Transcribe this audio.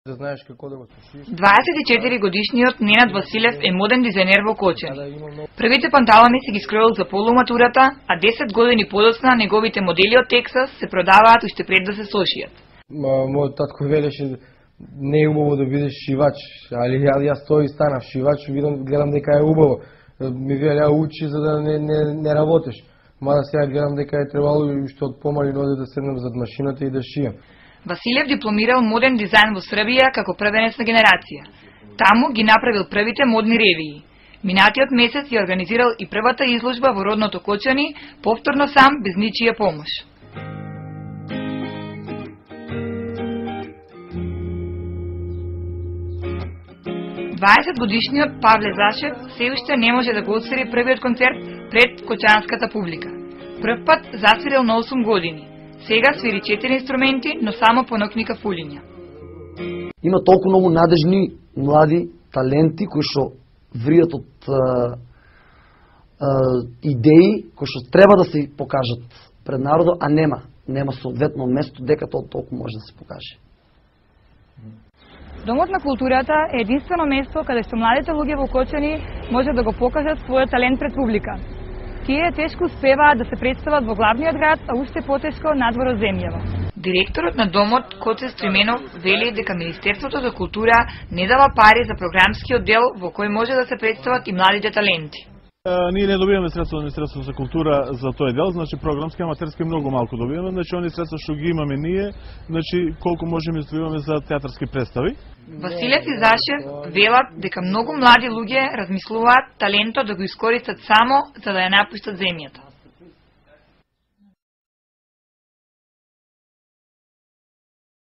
Да знаеш како да го сушиш. 24-годишниот Ненад Василев е моден дизајнер во Кочани. Првите панталони се ги скроил за полуматурата, а 10 години подоцна неговите модели од Тексас се продаваат уште пред да се сошијат. Мојот татко велеше не е убаво да бидеш шивач, али јас тој станав шивач, гледам дека е убаво. Ми велеа учи за да не работиш. Мада сега гледам дека е требало уште од помали нозе да седнам зад машината и да шијам. Василев дипломирал моден дизајн во Србија како првенецна генерација. Таму ги направил првите модни ревии. Минатиот месец ја организирал и првата изложба во родното Кочани, повторно сам, без ничија помош. Годишниот Павле Зашев се уште не може да го отсвири првиот концерт пред кочанската публика. Прв пат засвирил на 8 години. Сега свири 4 инструменти, но само понокника фулиња. Има толку многу надежни млади таленти кои што вријат од идеи кои што треба да се покажат пред народот, а нема соодветно место дека толку може да се покаже. Домот на културата е единствено место каде што младите луѓе во Кочани може да го покажат својот талент пред публика. Тие тешко успеваат да се представат во главниот град, а уште потешко надвор од земјава. Директорот на домот Коце Стрименов вели дека Министерството за култура не дава пари за програмскиот дел во кој може да се представат и младите таленти. Ние не добиваме средства од Министерството за култура за тој дел, значи програмски, аматерски многу малку добиваме, значи они средства што ги имаме ние, значи колку можеме издвојуваме за театарски представи. Василев и Зашев велат дека многу млади луѓе размислуваат талентот да го искористат само за да ја напуштат земјата.